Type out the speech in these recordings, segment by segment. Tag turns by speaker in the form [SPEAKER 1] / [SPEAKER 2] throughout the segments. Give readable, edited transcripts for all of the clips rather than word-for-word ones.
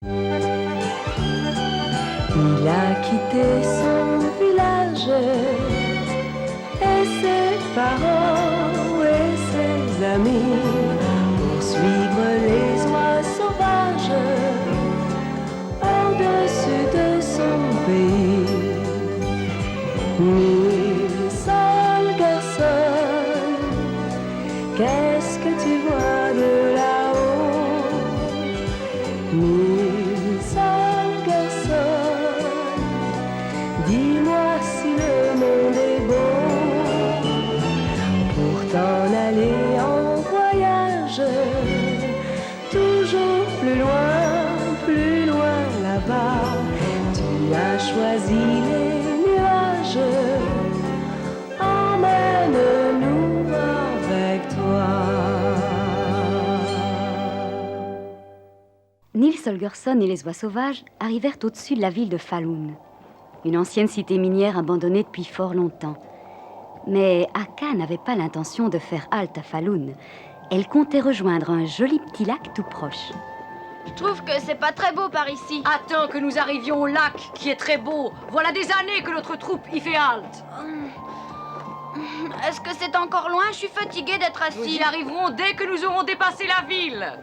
[SPEAKER 1] Il a quitté son village et ses parents et ses amis pour suivre les oies sauvages au-dessus de son pays. Mille seuls garçons, qu'est-ce que tu vois de là-haut? Mille seuls garçons, dis-moi si le monde est beau pour t'en aller en voyage, toujours plus loin là-bas. Tu as choisi les nuages, emmène-nous avec toi.
[SPEAKER 2] Niels Holgersson et les oies sauvages arrivèrent au-dessus de la ville de Falun, une ancienne cité minière abandonnée depuis fort longtemps. Mais Akka n'avait pas l'intention de faire halte à Falun. Elle comptait rejoindre un joli petit lac tout proche.
[SPEAKER 3] Je trouve que c'est pas très beau par ici.
[SPEAKER 4] Attends que nous arrivions au lac, qui est très beau. Voilà des années que notre troupe y fait halte.
[SPEAKER 3] Est-ce que c'est encore loin? Je suis fatiguée d'être
[SPEAKER 4] Nous
[SPEAKER 3] assis.
[SPEAKER 4] y arriverons dès que nous aurons dépassé la ville.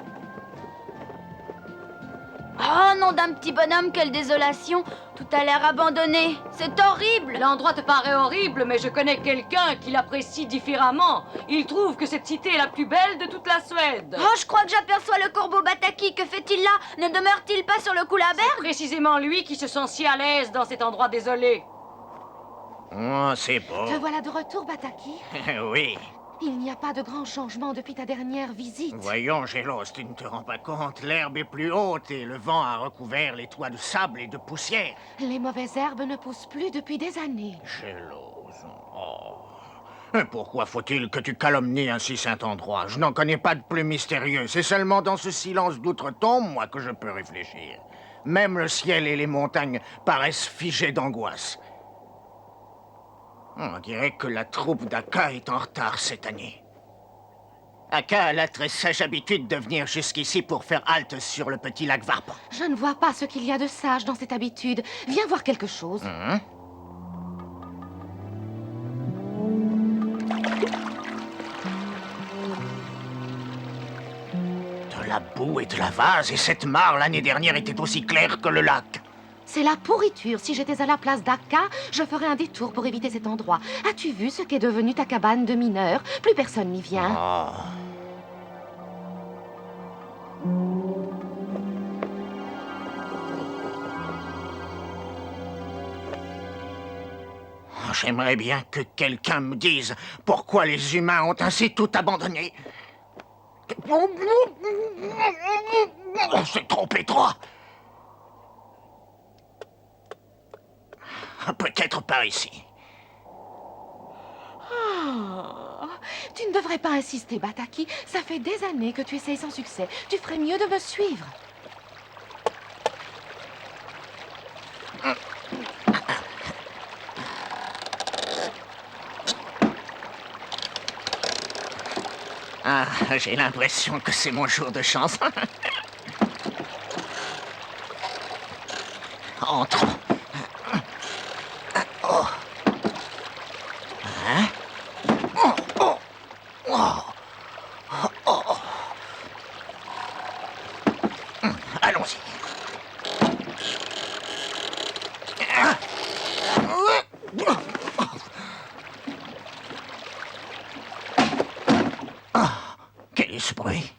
[SPEAKER 3] Oh, nom d'un petit bonhomme, quelle désolation. Tout a l'air abandonné. C'est horrible.
[SPEAKER 4] L'endroit te paraît horrible, mais je connais quelqu'un qui l'apprécie différemment. Il trouve que cette cité est la plus belle de toute la Suède.
[SPEAKER 3] Oh, je crois que j'aperçois le corbeau Bataki. Que fait-il là? Ne demeure-t-il pas sur le Kullaberg?
[SPEAKER 4] Précisément lui qui se sent si à l'aise dans cet endroit désolé.
[SPEAKER 5] Oh, c'est beau.
[SPEAKER 6] Te voilà de retour, Bataki.
[SPEAKER 5] Oui.
[SPEAKER 6] Il n'y a pas de grand changement depuis ta dernière visite.
[SPEAKER 5] Voyons, Gélos, tu ne te rends pas compte, l'herbe est plus haute et le vent a recouvert les toits de sable et de poussière.
[SPEAKER 6] Les mauvaises herbes ne poussent plus depuis des années.
[SPEAKER 5] Gélos, oh. Et pourquoi faut-il que tu calomnies ainsi cet endroit? Je n'en connais pas de plus mystérieux. C'est seulement dans ce silence d'outre-tombe, moi, que je peux réfléchir. Même le ciel et les montagnes paraissent figés d'angoisse. On dirait que la troupe d'Aka est en retard cette année. Aka a la très sage habitude de venir jusqu'ici pour faire halte sur le petit lac Varpan.
[SPEAKER 6] Je ne vois pas ce qu'il y a de sage dans cette habitude. Viens voir quelque chose.
[SPEAKER 5] De la boue et de la vase, et cette mare l'année dernière était aussi claire que le lac.
[SPEAKER 6] C'est la pourriture. Si j'étais à la place d'Aka, je ferais un détour pour éviter cet endroit. As-tu vu ce qu'est devenue ta cabane de mineur? Plus personne n'y vient.
[SPEAKER 5] Oh. J'aimerais bien que quelqu'un me dise pourquoi les humains ont ainsi tout abandonné. C'est trop étroit. Peut-être par ici.
[SPEAKER 6] Oh, tu ne devrais pas insister, Bataki. Ça fait des années que tu essayes sans succès. Tu ferais mieux de me suivre.
[SPEAKER 5] Ah, j'ai l'impression que c'est mon jour de chance. Entrons. Oh. Hein? Oh, oh, oh. Oh, oh. Allons-y. Quel est ce bruit?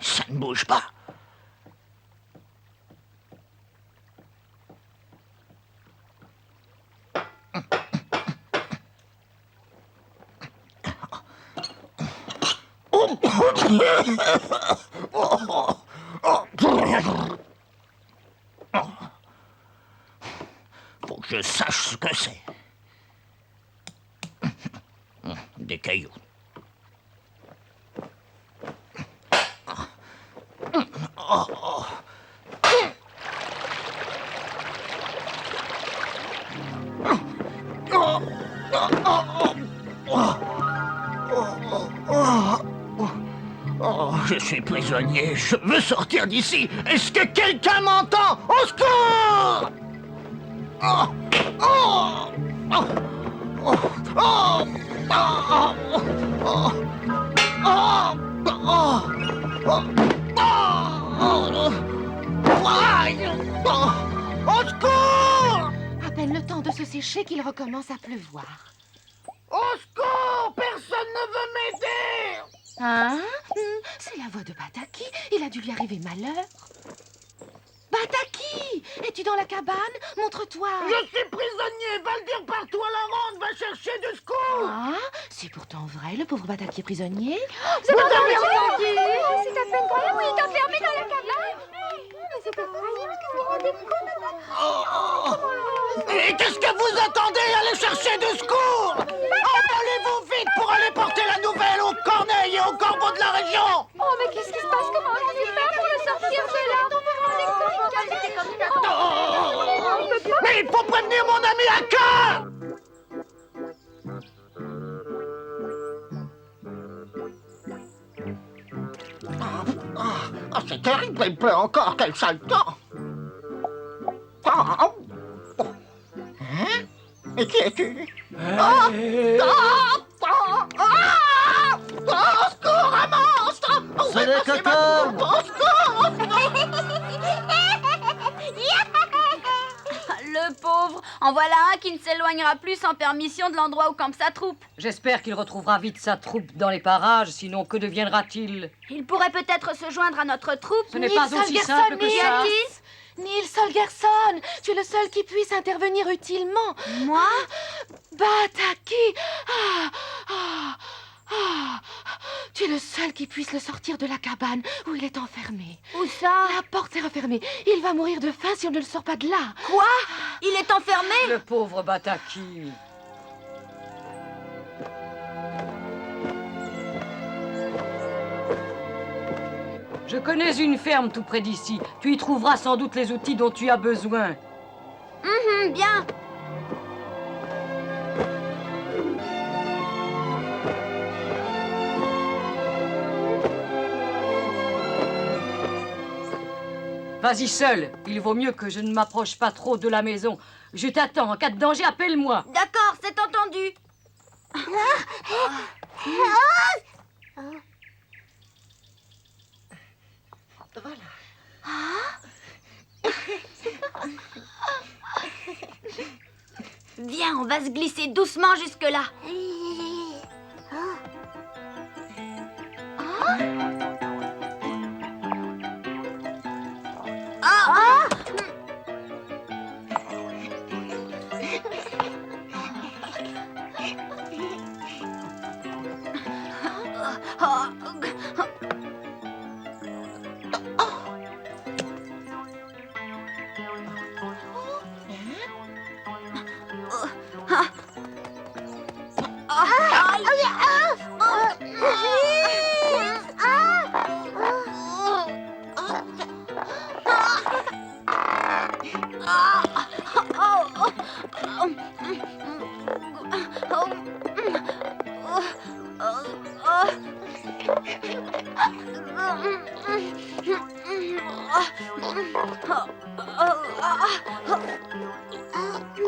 [SPEAKER 5] Ça ne bouge pas. Faut que je sache ce que c'est. Des cailloux. je suis prisonnier, je veux sortir d'ici. Est-ce que quelqu'un m'entend? Au secours! Oh! Oh! Oh! Oh! Oh! Oh! Oh! Oh! Oh! Oh! Au secours!
[SPEAKER 6] À peine le temps de se sécher qu'il recommence à pleuvoir.
[SPEAKER 5] Au secours! Personne ne veut m'aider!
[SPEAKER 6] Hein? C'est la voix de Bataki. Il a dû lui arriver malheur. Bataki! Es-tu dans la cabane? Montre-toi.
[SPEAKER 5] Je suis prisonnier! Va le dire partout à la ronde! Va chercher du secours!
[SPEAKER 6] Ah, c'est pourtant vrai, le pauvre Bataki est prisonnier.
[SPEAKER 3] C'est pas vrai, c'est à peine croyable, il est enfermé dans la cabane. Mais c'est pas croyable, qu'est-ce que vous rendez compte?
[SPEAKER 5] Et qu'est-ce que vous attendez? Allez chercher du secours! Envolez-vous vite pour aller porter la nouvelle aux corneilles et aux corbeaux de la région!
[SPEAKER 3] Oh, mais qu'est-ce qui se passe? Comment allons-nous faire pour le sortir de là?
[SPEAKER 5] Mais il faut prévenir mon ami Aka! C'est terrible, il pleut encore, quel sale temps! Hein? Et qui es-tu? Au secours, un monstre!
[SPEAKER 7] C'est les cacos!
[SPEAKER 5] Au secours!
[SPEAKER 3] Le pauvre, en voilà un qui ne s'éloignera plus sans permission de l'endroit où campe sa troupe.
[SPEAKER 4] J'espère qu'il retrouvera vite sa troupe dans les parages, sinon que deviendra-t-il?
[SPEAKER 3] Il pourrait peut-être se joindre à notre troupe.
[SPEAKER 4] Ce n'est pas aussi simple que ça.
[SPEAKER 6] Nils Holgersson, tu es le seul qui puisse intervenir utilement.
[SPEAKER 3] Moi?
[SPEAKER 6] Bataki! Tu es le seul qui puisse le sortir de la cabane où il est enfermé.
[SPEAKER 3] Où ça?
[SPEAKER 6] La porte est refermée. Il va mourir de faim si on ne le sort pas de là.
[SPEAKER 3] Quoi? Il est enfermé?
[SPEAKER 4] Le pauvre Bataki. Je connais une ferme tout près d'ici. Tu y trouveras sans doute les outils dont tu as besoin.
[SPEAKER 3] Bien.
[SPEAKER 4] Vas-y seul. Il vaut mieux que je ne m'approche pas trop de la maison. Je t'attends. En cas de danger, appelle-moi.
[SPEAKER 3] D'accord, c'est entendu. Viens, on va se glisser doucement jusque-là.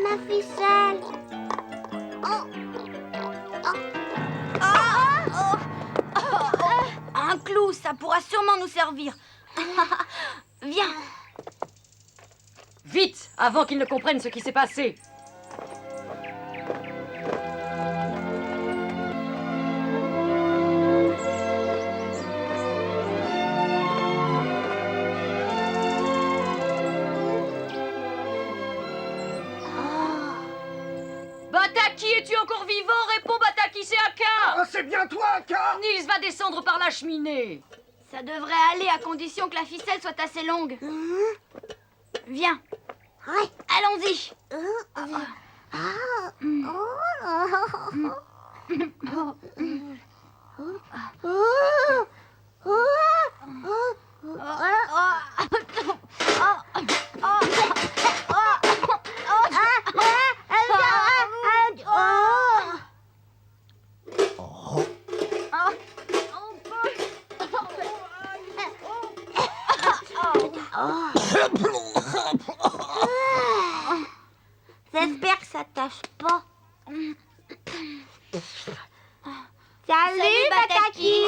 [SPEAKER 8] Ma ficelle.
[SPEAKER 3] Un clou, ça pourra sûrement nous servir. Viens.
[SPEAKER 4] Vite, avant qu'il ne comprenne ce qui s'est passé. Bataki, es-tu encore vivant? Réponds, Bataki, c'est Aka.
[SPEAKER 5] C'est bien toi, Aka!
[SPEAKER 4] Nils va descendre par la cheminée.
[SPEAKER 3] Ça devrait aller à condition que la ficelle soit assez longue. Viens.
[SPEAKER 8] Ouais.
[SPEAKER 3] Allons-y.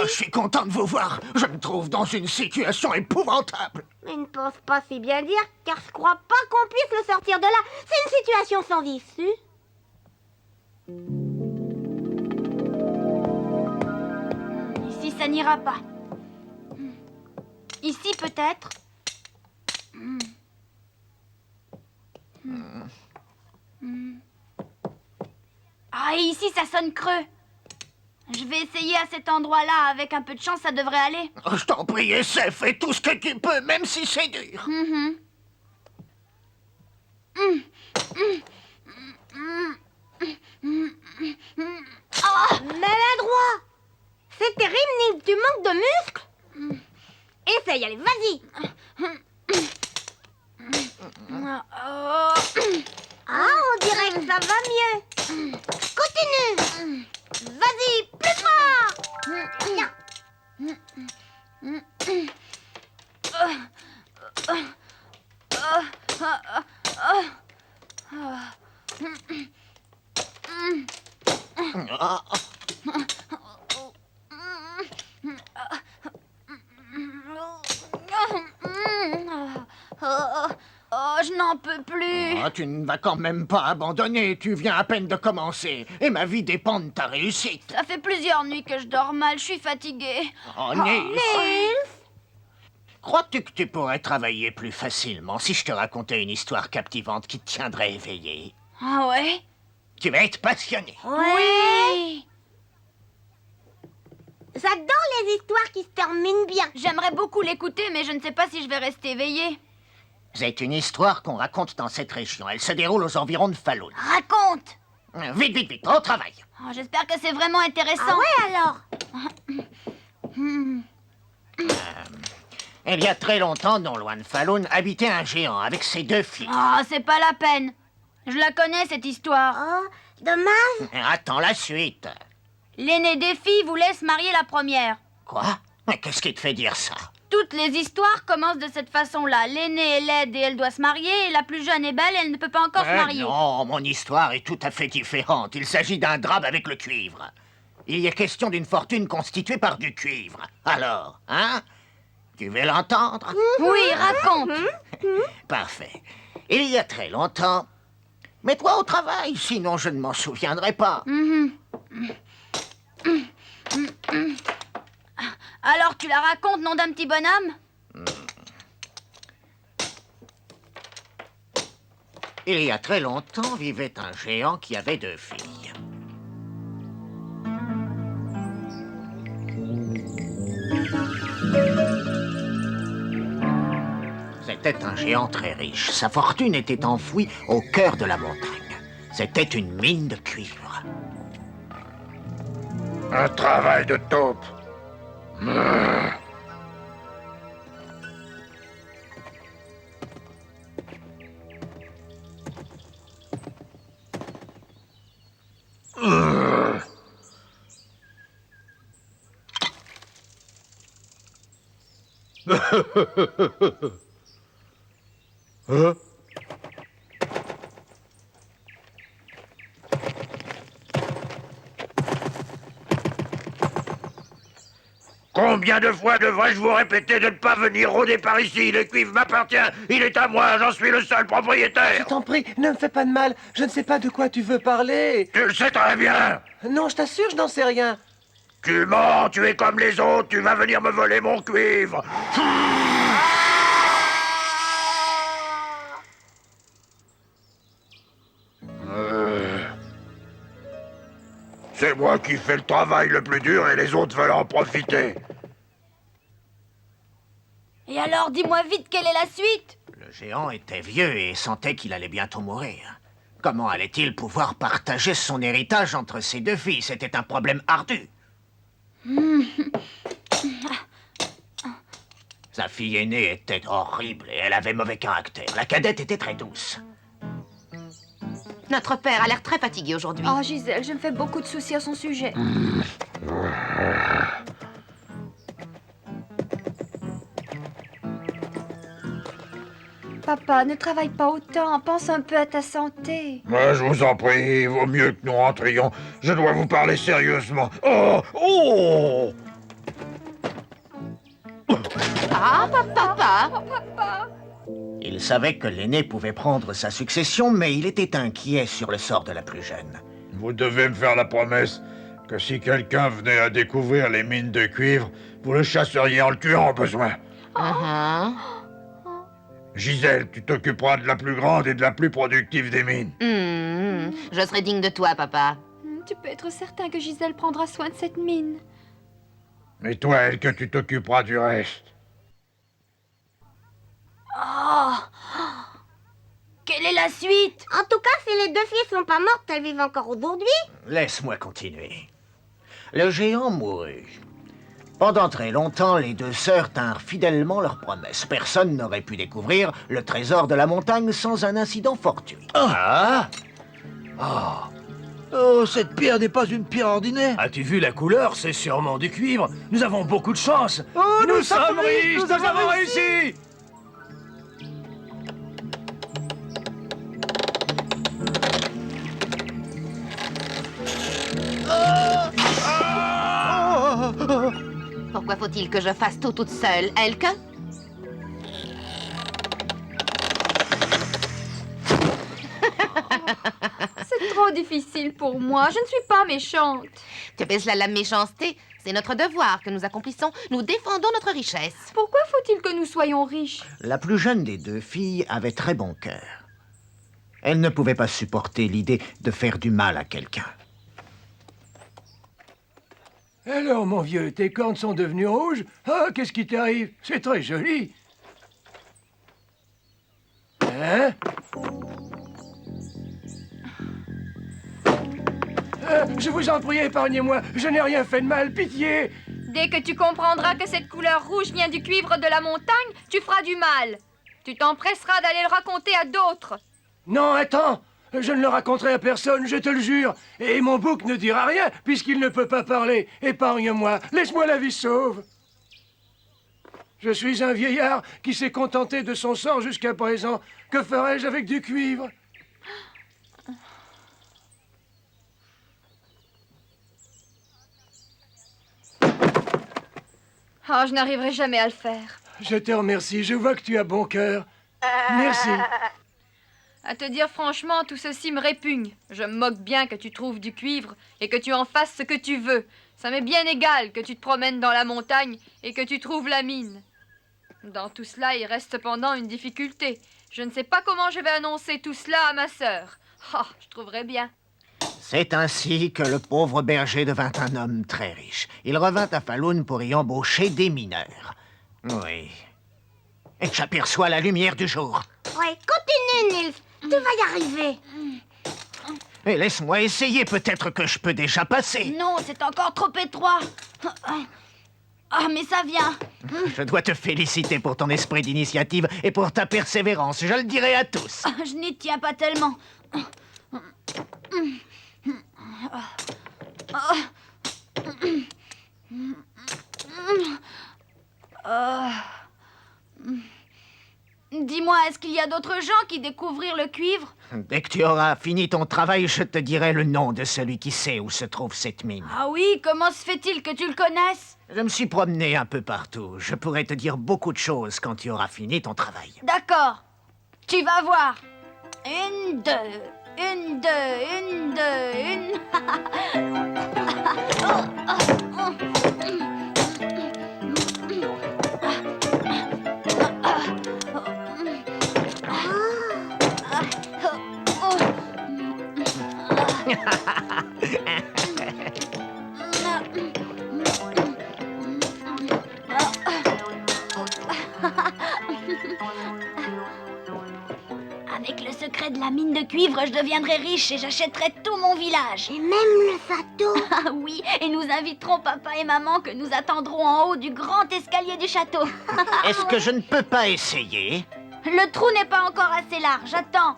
[SPEAKER 5] Oh, je suis content de vous voir. Je me trouve dans une situation épouvantable.
[SPEAKER 8] Mais ne pense pas si bien dire, car je crois pas qu'on puisse le sortir de là. C'est une situation sans issue.
[SPEAKER 3] Ici, ça n'ira pas. Ici, peut-être. Ah, et ici, ça sonne creux. Je vais essayer à cet endroit-là. Avec un peu de chance, ça devrait aller.
[SPEAKER 5] Oh, je t'en prie, essaie, fais tout ce que tu peux, même si c'est dur.
[SPEAKER 8] Maladroit. C'est terrible, Nick, tu manques de muscles. Essaye, allez, vas-y. Ah, on dirait que ça va mieux. Continue. Vas-y, plus fort.
[SPEAKER 5] Ah,
[SPEAKER 3] Oh, je n'en peux plus.
[SPEAKER 5] tu ne vas quand même pas abandonner, tu viens à peine de commencer. Et ma vie dépend de ta réussite.
[SPEAKER 3] Ça fait plusieurs nuits que je dors mal, je suis fatiguée.
[SPEAKER 5] Oh, Nils. Crois-tu que tu pourrais travailler plus facilement si je te racontais une histoire captivante qui te tiendrait éveillé?
[SPEAKER 3] Ah ouais?
[SPEAKER 5] Tu vas être passionné.
[SPEAKER 3] Oui.
[SPEAKER 8] J'adore les histoires qui se terminent bien.
[SPEAKER 3] J'aimerais beaucoup l'écouter, mais je ne sais pas si je vais rester éveillée.
[SPEAKER 5] C'est une histoire qu'on raconte dans cette région. Elle se déroule aux environs de Falloun.
[SPEAKER 3] Raconte.
[SPEAKER 5] Vite, vite, vite, au travail.
[SPEAKER 3] Oh, j'espère que c'est vraiment intéressant.
[SPEAKER 8] Ah ouais, alors?
[SPEAKER 5] Il y a très longtemps, non loin de Falloun, habitait un géant avec ses 2 filles.
[SPEAKER 3] Oh, c'est pas la peine. Je la connais, cette histoire.
[SPEAKER 8] Oh, dommage.
[SPEAKER 5] Attends la suite.
[SPEAKER 3] L'aînée des filles voulait se marier la première.
[SPEAKER 5] Quoi? Mais qu'est-ce qui te fait dire ça?
[SPEAKER 3] Toutes les histoires commencent de cette façon-là. L'aînée est laide et elle doit se marier, et la plus jeune est belle et elle ne peut pas encore se marier.
[SPEAKER 5] Non, mon histoire est tout à fait différente. Il s'agit d'un drabe avec le cuivre. Il y a question d'une fortune constituée par du cuivre. Alors, hein? Tu veux l'entendre?
[SPEAKER 3] Oui, raconte.
[SPEAKER 5] Parfait. Il y a très longtemps... Mets-toi au travail, sinon je ne m'en souviendrai pas.
[SPEAKER 3] Alors tu la racontes, nom d'un petit bonhomme?
[SPEAKER 5] Il y a très longtemps vivait un géant qui avait 2 filles. C'était un géant très riche. Sa fortune était enfouie au cœur de la montagne. C'était une mine de cuivre.
[SPEAKER 7] Un travail de taupe. Hein? Combien de fois devrais-je vous répéter de ne pas venir rôder par ici? Le cuivre m'appartient, il est à moi, j'en suis le seul propriétaire.
[SPEAKER 9] Je t'en prie, ne me fais pas de mal. Je ne sais pas de quoi tu veux parler.
[SPEAKER 7] Tu le sais très bien.
[SPEAKER 9] Non, je t'assure, je n'en sais rien.
[SPEAKER 7] Tu mens, tu es comme les autres, tu vas venir me voler mon cuivre. C'est moi qui fais le travail le plus dur et les autres veulent en profiter.
[SPEAKER 3] Et alors, dis-moi vite, quelle est la suite?
[SPEAKER 5] Le géant était vieux et sentait qu'il allait bientôt mourir. Comment allait-il pouvoir partager son héritage entre ses 2 filles? C'était un problème ardu. Sa fille aînée était horrible et elle avait mauvais caractère. La cadette était très douce.
[SPEAKER 6] Notre père a l'air très fatigué aujourd'hui.
[SPEAKER 3] Oh, Gisèle, je me fais beaucoup de soucis à son sujet. Papa, ne travaille pas autant. Pense un peu à ta santé.
[SPEAKER 7] Moi, je vous en prie, il vaut mieux que nous rentrions. Je dois vous parler sérieusement. Oh! Oh!
[SPEAKER 6] Papa, papa.
[SPEAKER 5] Il savait que l'aîné pouvait prendre sa succession, mais il était inquiet sur le sort de la plus jeune.
[SPEAKER 7] Vous devez me faire la promesse que si quelqu'un venait à découvrir les mines de cuivre, vous le chasseriez en le tuant au besoin. Gisèle, tu t'occuperas de la plus grande et de la plus productive des mines.
[SPEAKER 6] Je serai digne de toi, papa.
[SPEAKER 3] Tu peux être certain que Gisèle prendra soin de cette mine.
[SPEAKER 7] Et toi, elle, que tu t'occuperas du reste.
[SPEAKER 8] Oh. Quelle est la suite? En tout cas, si les deux filles sont pas mortes, elles vivent encore aujourd'hui.
[SPEAKER 5] Laisse-moi continuer. Le géant mourut. Pendant très longtemps, les deux sœurs tinrent fidèlement leurs promesses. Personne n'aurait pu découvrir le trésor de la montagne sans un incident fortuit.
[SPEAKER 10] Oh, cette pierre n'est pas une pierre ordinaire.
[SPEAKER 11] As-tu vu la couleur? C'est sûrement du cuivre. Nous avons beaucoup de chance.
[SPEAKER 10] Oh,
[SPEAKER 11] nous sommes riches, nous avons réussi.
[SPEAKER 6] Pourquoi faut-il que je fasse tout toute seule, Elke?
[SPEAKER 3] C'est trop difficile pour moi. Je ne suis pas méchante.
[SPEAKER 6] Tu appelles cela la méchanceté? C'est notre devoir que nous accomplissons. Nous défendons notre richesse.
[SPEAKER 3] Pourquoi faut-il que nous soyons riches?
[SPEAKER 5] La plus jeune des deux filles avait très bon cœur. Elle ne pouvait pas supporter l'idée de faire du mal à quelqu'un.
[SPEAKER 11] Alors, mon vieux, tes cornes sont devenues rouges? Ah, qu'est-ce qui t'arrive? C'est très joli. Hein? Je vous en prie, épargnez-moi. Je n'ai rien fait de mal, pitié.
[SPEAKER 3] Dès que tu comprendras que cette couleur rouge vient du cuivre de la montagne, tu feras du mal. Tu t'empresseras d'aller le raconter à d'autres.
[SPEAKER 11] Non, attends. Je ne le raconterai à personne, je te le jure. Et mon bouc ne dira rien, puisqu'il ne peut pas parler. Épargne-moi, laisse-moi la vie sauve. Je suis un vieillard qui s'est contenté de son sort jusqu'à présent. Que ferais-je avec du cuivre?
[SPEAKER 3] Oh, je n'arriverai jamais à le faire.
[SPEAKER 11] Je te remercie, je vois que tu as bon cœur. Merci.
[SPEAKER 3] À te dire franchement, tout ceci me répugne. Je me moque bien que tu trouves du cuivre et que tu en fasses ce que tu veux. Ça m'est bien égal que tu te promènes dans la montagne et que tu trouves la mine. Dans tout cela, il reste cependant une difficulté. Je ne sais pas comment je vais annoncer tout cela à ma sœur. Oh, je trouverai bien.
[SPEAKER 5] C'est ainsi que le pauvre berger devint un homme très riche. Il revint à Falun pour y embaucher des mineurs. Oui. Et j'aperçois la lumière du jour.
[SPEAKER 8] Ouais, continue, Nils. Tu vas y arriver.
[SPEAKER 5] Et laisse-moi essayer, peut-être que je peux déjà passer.
[SPEAKER 8] Non, c'est encore trop étroit. Ah, mais ça vient.
[SPEAKER 5] Je dois te féliciter pour ton esprit d'initiative et pour ta persévérance. Je le dirai à tous.
[SPEAKER 8] Je n'y tiens pas tellement. Dis-moi, est-ce qu'il y a d'autres gens qui découvrirent le cuivre?
[SPEAKER 5] Dès que tu auras fini ton travail, je te dirai le nom de celui qui sait où se trouve cette mine.
[SPEAKER 8] Ah oui, comment se fait-il que tu le connaisses?
[SPEAKER 5] Je me suis promené un peu partout. Je pourrais te dire beaucoup de choses quand tu auras fini ton travail.
[SPEAKER 8] D'accord. Tu vas voir. 1, 2, 1, 2, 1, 2, 1. Avec le secret de la mine de cuivre, je deviendrai riche et j'achèterai tout mon village. Et même le château. Ah oui, et nous inviterons papa et maman que nous attendrons en haut du grand escalier du château.
[SPEAKER 5] Est-ce que je ne peux pas essayer?
[SPEAKER 8] Le trou n'est pas encore assez large, attends.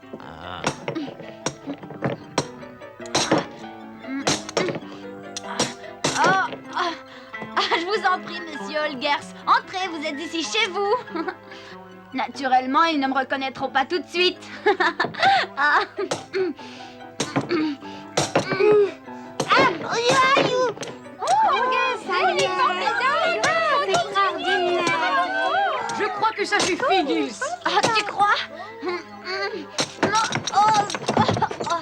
[SPEAKER 8] Je vous en prie, monsieur Olgers. Entrez, vous êtes ici chez vous. Naturellement, ils ne me reconnaîtront pas tout de suite. Oh, regarde, ça y est, c'est extraordinaire.
[SPEAKER 4] que ça suffit, Nils.
[SPEAKER 8] Ah, tu crois? Non. Oh.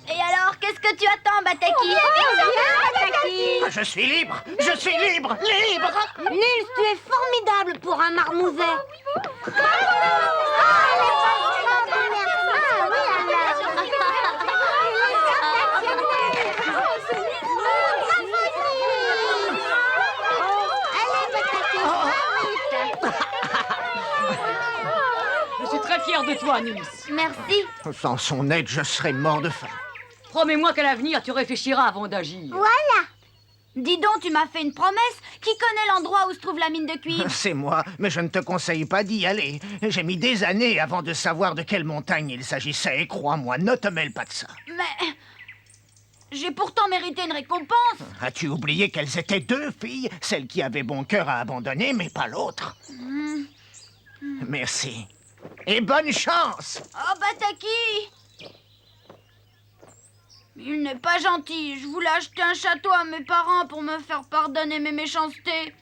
[SPEAKER 8] Et alors, qu'est-ce que tu attends, Bataki?
[SPEAKER 5] Bataki. Je suis libre. Je suis libre. Libre.
[SPEAKER 8] Nils, tu es formidable pour un marmouset.
[SPEAKER 4] Je suis très fier de toi, Nils.
[SPEAKER 8] Merci.
[SPEAKER 5] Sans son aide, je serais mort de faim.
[SPEAKER 4] Promets-moi qu'à l'avenir, tu réfléchiras avant d'agir.
[SPEAKER 8] Voilà. Dis donc, tu m'as fait une promesse. Qui connaît l'endroit où se trouve la mine de cuivre?
[SPEAKER 5] C'est moi, mais je ne te conseille pas d'y aller. J'ai mis des années avant de savoir de quelle montagne il s'agissait, et crois-moi, ne te mêle pas de ça.
[SPEAKER 8] Mais... j'ai pourtant mérité une récompense.
[SPEAKER 5] As-tu oublié qu'elles étaient deux filles, celle qui avait bon cœur à abandonner, mais pas l'autre? Merci. Et bonne chance!
[SPEAKER 8] Oh, Bataki! Il n'est pas gentil. Je voulais acheter un château à mes parents pour me faire pardonner mes méchancetés.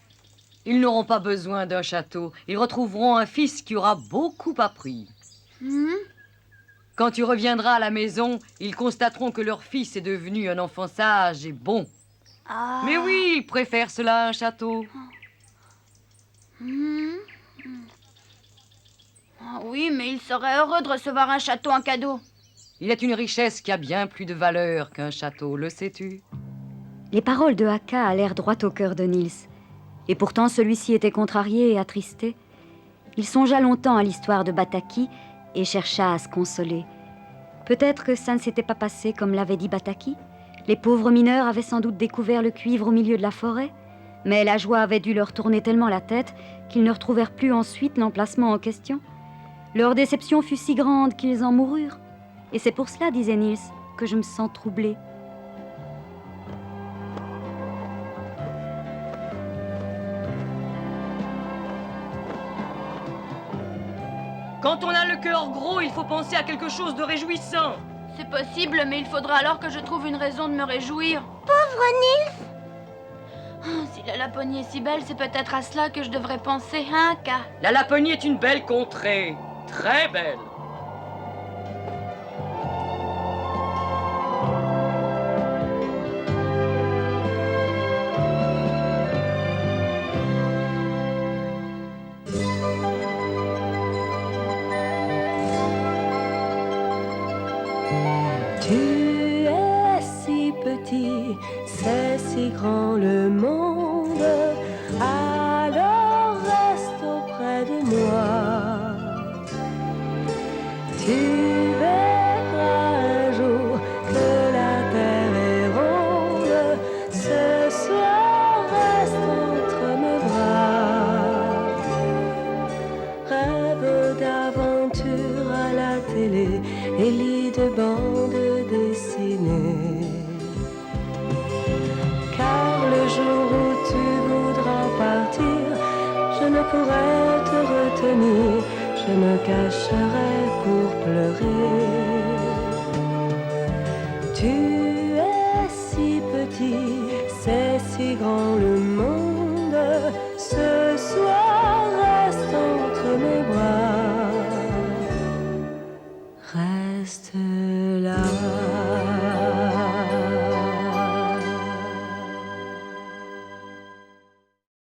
[SPEAKER 4] Ils n'auront pas besoin d'un château. Ils retrouveront un fils qui aura beaucoup appris. Quand tu reviendras à la maison, ils constateront que leur fils est devenu un enfant sage et bon.
[SPEAKER 8] Ah.
[SPEAKER 4] Mais oui, ils préfèrent cela à un château.
[SPEAKER 8] Ah oui, mais il serait heureux de recevoir un château en cadeau.
[SPEAKER 4] Il est une richesse qui a bien plus de valeur qu'un château, le sais-tu?
[SPEAKER 2] Les paroles de Akka allèrent droit au cœur de Nils. Et pourtant, celui-ci était contrarié et attristé. Il songea longtemps à l'histoire de Bataki et chercha à se consoler. Peut-être que ça ne s'était pas passé comme l'avait dit Bataki. Les pauvres mineurs avaient sans doute découvert le cuivre au milieu de la forêt. Mais la joie avait dû leur tourner tellement la tête qu'ils ne retrouvèrent plus ensuite l'emplacement en question. Leur déception fut si grande qu'ils en moururent. Et c'est pour cela, disait Nils, que je me sens troublée.
[SPEAKER 4] Quand on a le cœur gros, il faut penser à quelque chose de réjouissant.
[SPEAKER 3] C'est possible, mais il faudra alors que je trouve une raison de me réjouir.
[SPEAKER 8] Pauvre Nils!
[SPEAKER 3] Si la Laponie est si belle, c'est peut-être à cela que je devrais penser, hein, Ka?
[SPEAKER 4] La Laponie est une belle contrée. Très belle.
[SPEAKER 1] Tu es si petit, c'est si grand le monde, alors reste auprès de moi. Tu verras un jour que la terre est ronde, ce soir reste entre mes bras. Rêve d'aventure à la télé et lis de bandes dessinées. Car le jour où tu voudras partir, je ne pourrai te retenir, je me cacherai pour pleurer. Tu es si petit, c'est si grand le monde, ce soir